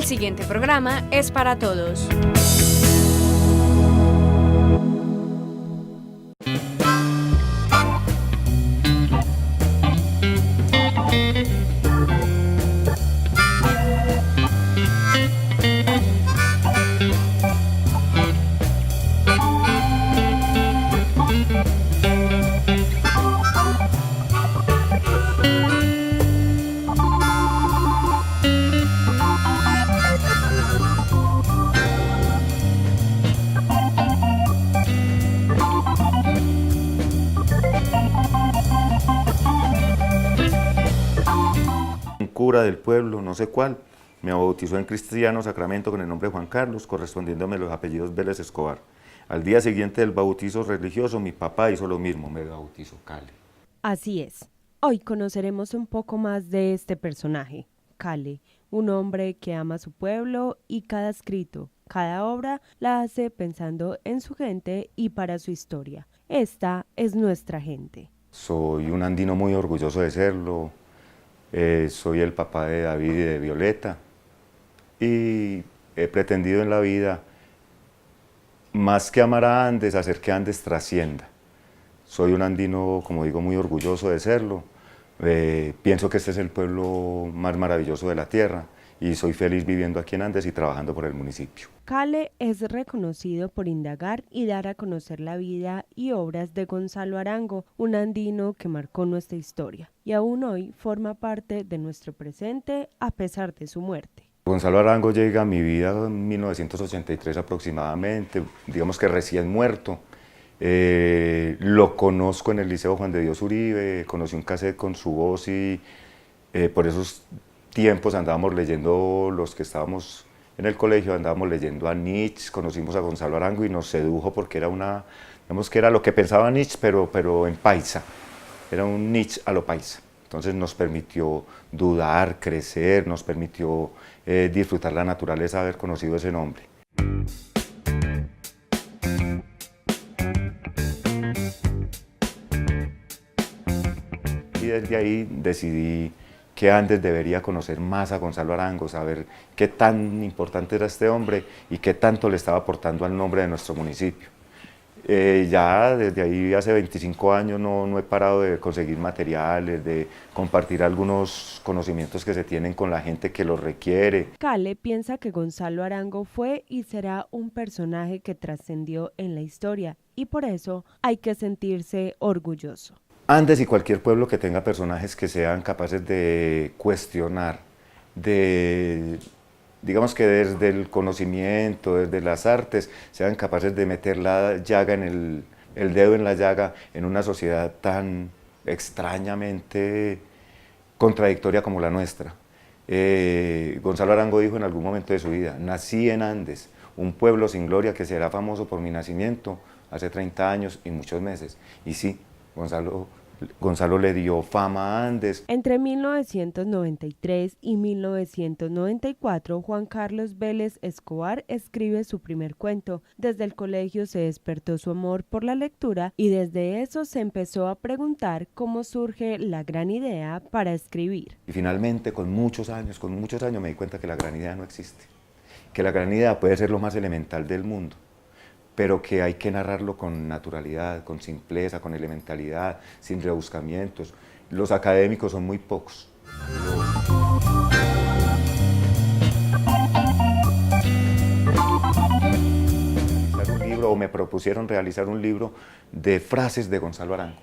El siguiente programa es para todos. Un cura del pueblo, no sé cuál, me bautizó en cristiano sacramento con el nombre de Juan Carlos, correspondiéndome los apellidos Vélez Escobar. Al día siguiente del bautizo religioso, mi papá hizo lo mismo, me bautizó Cale. Así es. Hoy conoceremos un poco más de este personaje, Cale, un hombre que ama su pueblo y cada escrito, cada obra la hace pensando en su gente y para su historia. Esta es nuestra gente. Soy un andino muy orgulloso de serlo, soy el papá de David y de Violeta y he pretendido en la vida, más que amar a Andes, hacer que Andes trascienda. Soy un andino, como digo, muy orgulloso de serlo. Pienso que este es el pueblo más maravilloso de la tierra y soy feliz viviendo aquí en Andes y trabajando por el municipio. Cale es reconocido por indagar y dar a conocer la vida y obras de Gonzalo Arango, un andino que marcó nuestra historia y aún hoy forma parte de nuestro presente a pesar de su muerte. Gonzalo Arango llega a mi vida en 1983 aproximadamente, digamos que recién muerto. Lo conozco en el Liceo Juan de Dios Uribe, conocí un cassette con su voz y por esos tiempos andábamos leyendo, los que estábamos en el colegio, andábamos leyendo a Nietzsche, conocimos a Gonzalo Arango y nos sedujo porque era digamos que era lo que pensaba Nietzsche, pero en paisa, era un Nietzsche a lo paisa. Entonces nos permitió dudar, crecer, nos permitió disfrutar la naturaleza, haber conocido ese nombre. Y desde ahí decidí que Andes debería conocer más a Gonzalo Arango, saber qué tan importante era este hombre y qué tanto le estaba aportando al nombre de nuestro municipio. Ya desde ahí hace 25 años no he parado de conseguir materiales, de compartir algunos conocimientos que se tienen con la gente que los requiere. Cale piensa que Gonzalo Arango fue y será un personaje que trascendió en la historia y por eso hay que sentirse orgulloso. Andes y cualquier pueblo que tenga personajes que sean capaces de cuestionar, digamos que desde el conocimiento, desde las artes, sean capaces de meter la llaga el dedo en la llaga en una sociedad tan extrañamente contradictoria como la nuestra. Gonzalo Arango dijo en algún momento de su vida: nací en Andes, un pueblo sin gloria que será famoso por mi nacimiento hace 30 años y muchos meses. Y sí, Gonzalo le dio fama a Andes. Entre 1993 y 1994, Juan Carlos Vélez Escobar escribe su primer cuento. Desde el colegio se despertó su amor por la lectura y desde eso se empezó a preguntar cómo surge la gran idea para escribir. Y finalmente, con muchos años me di cuenta que la gran idea no existe, que la gran idea puede ser lo más elemental del mundo, pero que hay que narrarlo con naturalidad, con simpleza, con elementalidad, sin rebuscamientos. Los académicos son muy pocos. Me propusieron realizar un libro de frases de Gonzalo Arango.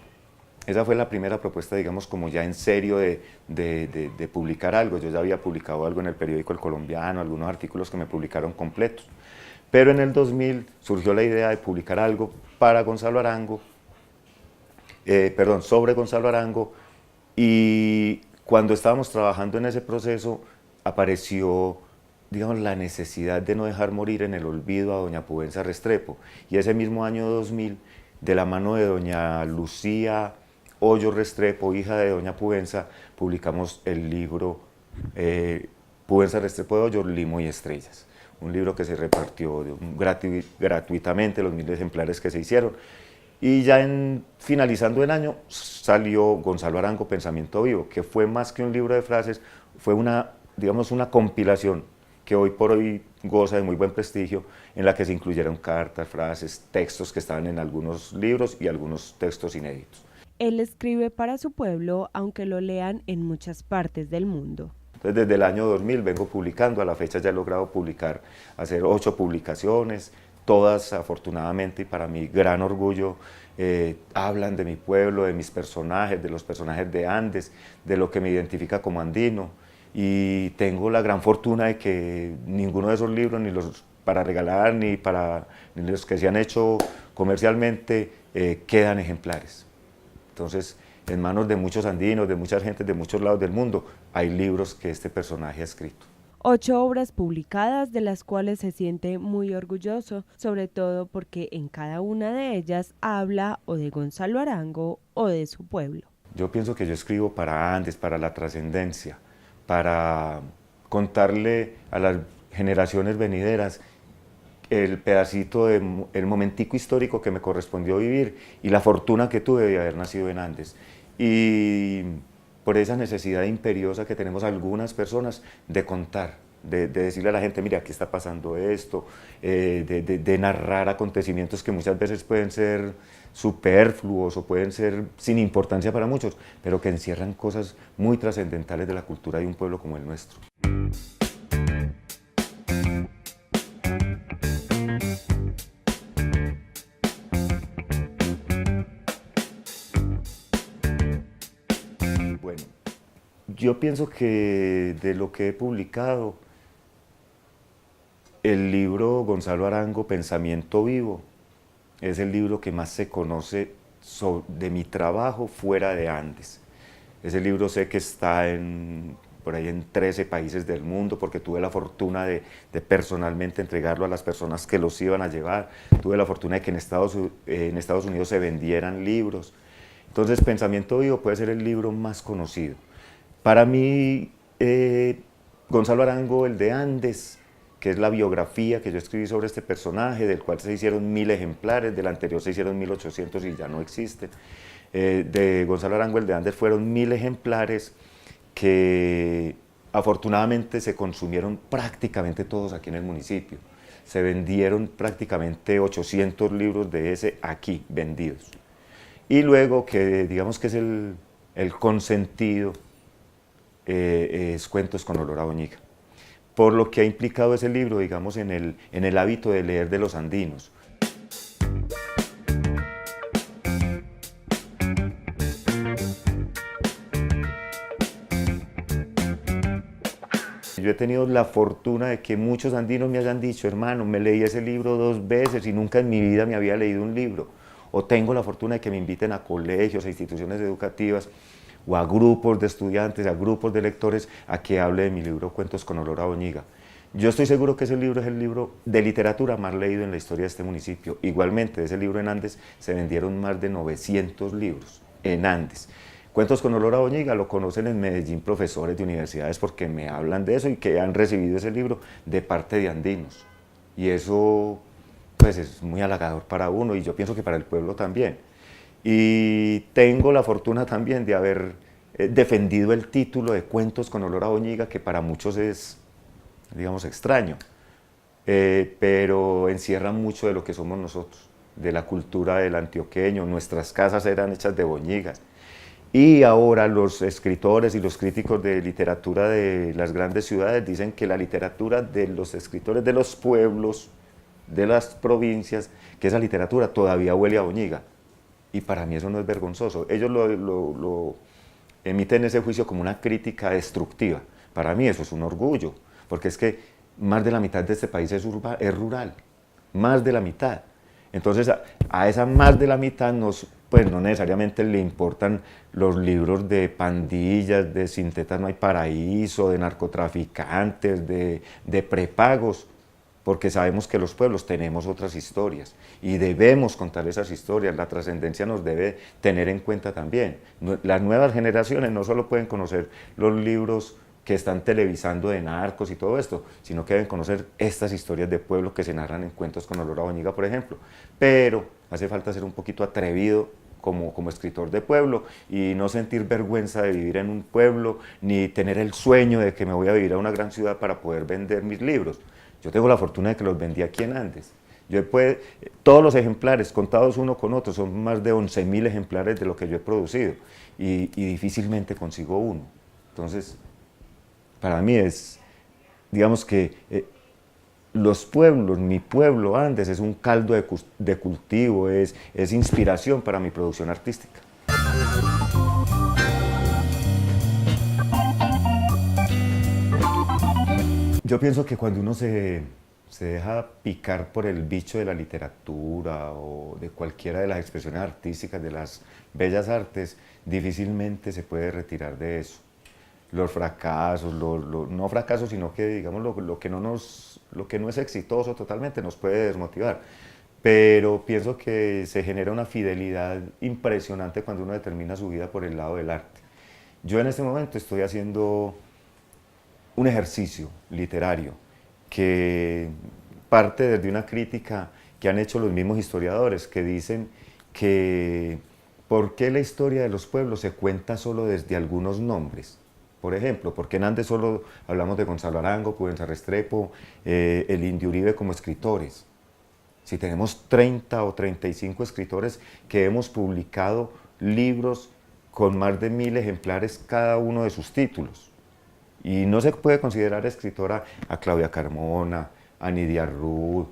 Esa fue la primera propuesta, digamos, como ya en serio de publicar algo. Yo ya había publicado algo en el periódico El Colombiano, algunos artículos que me publicaron completos. Pero en el 2000 surgió la idea de publicar algo para Gonzalo Arango, sobre Gonzalo Arango, y cuando estábamos trabajando en ese proceso apareció, digamos, la necesidad de no dejar morir en el olvido a doña Pubenza Restrepo. Y ese mismo año 2000, de la mano de doña Lucía Hoyo Restrepo, hija de doña Pubenza, publicamos el libro Pubenza Restrepo de Hoyo, Limo y Estrellas. Un libro que se repartió gratuitamente, los 1000 ejemplares que se hicieron. Y ya finalizando el año salió Gonzalo Arango, Pensamiento Vivo, que fue más que un libro de frases, fue digamos, una compilación que hoy por hoy goza de muy buen prestigio, en la que se incluyeron cartas, frases, textos que estaban en algunos libros y algunos textos inéditos. Él escribe para su pueblo, aunque lo lean en muchas partes del mundo. Entonces, desde el año 2000 vengo publicando, a la fecha ya he logrado publicar, hacer 8 publicaciones, todas afortunadamente y para mi gran orgullo hablan de mi pueblo, de mis personajes, de los personajes de Andes, de lo que me identifica como andino, y tengo la gran fortuna de que ninguno de esos libros, ni los para regalar, ni los que se han hecho comercialmente, quedan ejemplares. Entonces, en manos de muchos andinos, de muchas gentes de muchos lados del mundo, hay libros que este personaje ha escrito. 8 obras publicadas de las cuales se siente muy orgulloso, sobre todo porque en cada una de ellas habla o de Gonzalo Arango o de su pueblo. Yo pienso que yo escribo para Andes, para la trascendencia, para contarle a las generaciones venideras el pedacito, el momentico histórico que me correspondió vivir y la fortuna que tuve de haber nacido en Andes. Y por esa necesidad imperiosa que tenemos algunas personas de contar, de decirle a la gente, mira, aquí está pasando esto, de narrar acontecimientos que muchas veces pueden ser superfluos o pueden ser sin importancia para muchos, pero que encierran cosas muy trascendentales de la cultura de un pueblo como el nuestro. Bueno, yo pienso que de lo que he publicado, el libro Gonzalo Arango, Pensamiento Vivo, es el libro que más se conoce de mi trabajo fuera de Andes. Ese libro sé que está por ahí en 13 países del mundo, porque tuve la fortuna de personalmente entregarlo a las personas que los iban a llevar. Tuve la fortuna de que en Estados Unidos se vendieran libros. Entonces, Pensamiento Vivo puede ser el libro más conocido. Para mí, Gonzalo Arango, el de Andes, que es la biografía que yo escribí sobre este personaje, del cual se hicieron 1000 ejemplares, del anterior se hicieron 1800 y ya no existen. De Gonzalo Arango, el de Andes, fueron 1000 ejemplares que afortunadamente se consumieron prácticamente todos aquí en el municipio. Se vendieron prácticamente 800 libros de ese aquí vendidos. Y luego, que digamos que es el consentido, es Cuentos con olor a Boñiga. Por lo que ha implicado ese libro, digamos, en el hábito de leer de los andinos. Yo he tenido la fortuna de que muchos andinos me hayan dicho, hermano, me leí ese libro 2 veces y nunca en mi vida me había leído un libro. O tengo la fortuna de que me inviten a colegios, a instituciones educativas, o a grupos de estudiantes, a grupos de lectores, a que hable de mi libro Cuentos con olor a Boñiga. Yo estoy seguro que ese libro es el libro de literatura más leído en la historia de este municipio. Igualmente, de ese libro en Andes se vendieron más de 900 libros en Andes. Cuentos con olor a Boñiga lo conocen en Medellín profesores de universidades porque me hablan de eso y que han recibido ese libro de parte de andinos. Y eso pues es muy halagador para uno y yo pienso que para el pueblo también. Y tengo la fortuna también de haber defendido el título de Cuentos con olor a Boñiga, que para muchos es, digamos, extraño, pero encierra mucho de lo que somos nosotros, de la cultura del antioqueño. Nuestras casas eran hechas de boñigas. Y ahora los escritores y los críticos de literatura de las grandes ciudades dicen que la literatura de los escritores de los pueblos, de las provincias, que esa literatura todavía huele a Boñiga. Y para mí eso no es vergonzoso. Ellos lo emiten ese juicio como una crítica destructiva. Para mí eso es un orgullo, porque es que más de la mitad de este país es rural, más de la mitad. Entonces a esa más de la mitad pues no necesariamente le importan los libros de pandillas, de Sin Tetas No Hay Paraíso, de narcotraficantes, de prepagos, porque sabemos que los pueblos tenemos otras historias y debemos contar esas historias. La trascendencia nos debe tener en cuenta también. Las nuevas generaciones no solo pueden conocer los libros que están televisando de narcos y todo esto, sino que deben conocer estas historias de pueblo que se narran en Cuentos con olor a Boñiga, por ejemplo. Pero hace falta ser un poquito atrevido como escritor de pueblo y no sentir vergüenza de vivir en un pueblo, ni tener el sueño de que me voy a vivir a una gran ciudad para poder vender mis libros. Yo tengo la fortuna de que los vendí aquí en Andes. Todos los ejemplares, contados uno con otro, son más de 11.000 ejemplares de lo que yo he producido y difícilmente consigo uno. Entonces, para mí es, digamos que los pueblos, mi pueblo Andes es un caldo de cultivo, es inspiración para mi producción artística. Yo pienso que cuando uno se deja picar por el bicho de la literatura o de cualquiera de las expresiones artísticas, de las bellas artes, difícilmente se puede retirar de eso. Los fracasos, no fracasos, sino que digamos lo que no es exitoso totalmente nos puede desmotivar. Pero pienso que se genera una fidelidad impresionante cuando uno determina su vida por el lado del arte. Yo en este momento estoy haciendo un ejercicio literario que parte desde una crítica que han hecho los mismos historiadores, que dicen que ¿por qué la historia de los pueblos se cuenta solo desde algunos nombres? Por ejemplo, ¿por qué en Andes solo hablamos de Gonzalo Arango, Prudencia Restrepo, el Indio Uribe como escritores? Si tenemos 30 o 35 escritores que hemos publicado libros con más de 1.000 ejemplares cada uno de sus títulos. Y no se puede considerar escritora a Claudia Carmona, a Nidia Ruth,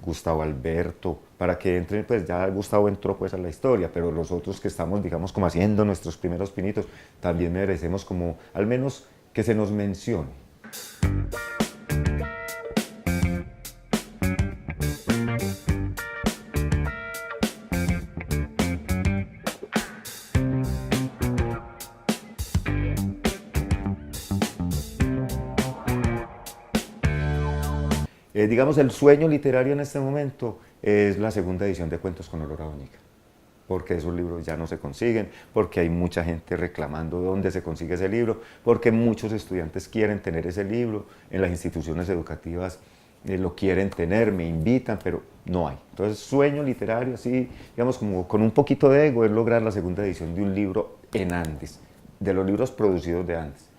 Gustavo Alberto, para que entren, pues ya Gustavo entró pues a la historia, pero los otros que estamos, digamos, como haciendo nuestros primeros pinitos, también merecemos como, al menos, que se nos mencione. Digamos, el sueño literario en este momento es la segunda edición de Cuentos con Olor a Doñica, porque esos libros ya no se consiguen, porque hay mucha gente reclamando dónde se consigue ese libro, porque muchos estudiantes quieren tener ese libro, en las instituciones educativas lo quieren tener, me invitan, pero no hay. Entonces, sueño literario, así, digamos, como con un poquito de ego, es lograr la segunda edición de un libro en Andes, de los libros producidos de Andes.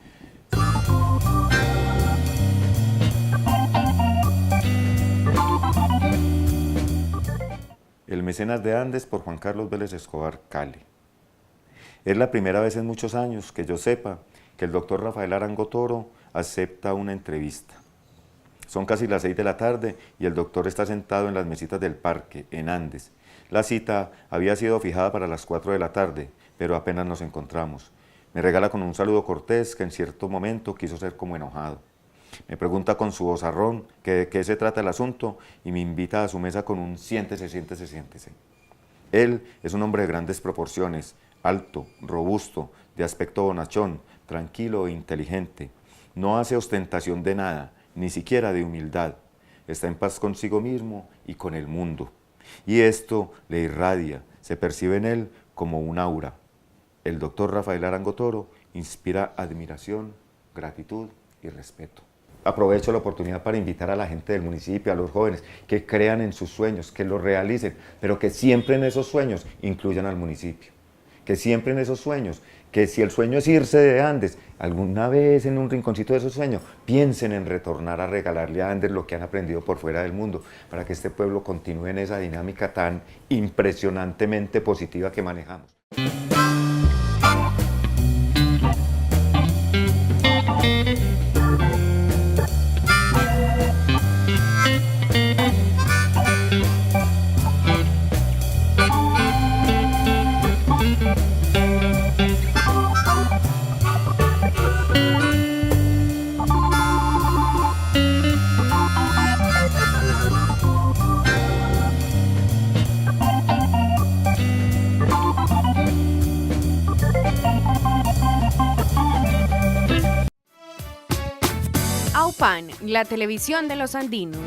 El Mecenas de Andes por Juan Carlos Vélez Escobar, Cali. Es la primera vez en muchos años que yo sepa que el doctor Rafael Arango Toro acepta una entrevista. Son casi las 6 de la tarde y el doctor está sentado en las mesitas del parque, en Andes. La cita había sido fijada para las 4 de la tarde, pero apenas nos encontramos. Me regala con un saludo cortés que en cierto momento quiso ser como enojado. Me pregunta con su vozarrón de qué se trata el asunto y me invita a su mesa con un siéntese, siéntese, siéntese. Él es un hombre de grandes proporciones, alto, robusto, de aspecto bonachón, tranquilo e inteligente. No hace ostentación de nada, ni siquiera de humildad. Está en paz consigo mismo y con el mundo. Y esto le irradia, se percibe en él como un aura. El doctor Rafael Arango Toro inspira admiración, gratitud y respeto. Aprovecho la oportunidad para invitar a la gente del municipio, a los jóvenes, que crean en sus sueños, que los realicen, pero que siempre en esos sueños incluyan al municipio. Que siempre en esos sueños, que si el sueño es irse de Andes, alguna vez en un rinconcito de esos sueños, piensen en retornar a regalarle a Andes lo que han aprendido por fuera del mundo, para que este pueblo continúe en esa dinámica tan impresionantemente positiva que manejamos. AUPAN, la televisión de los andinos.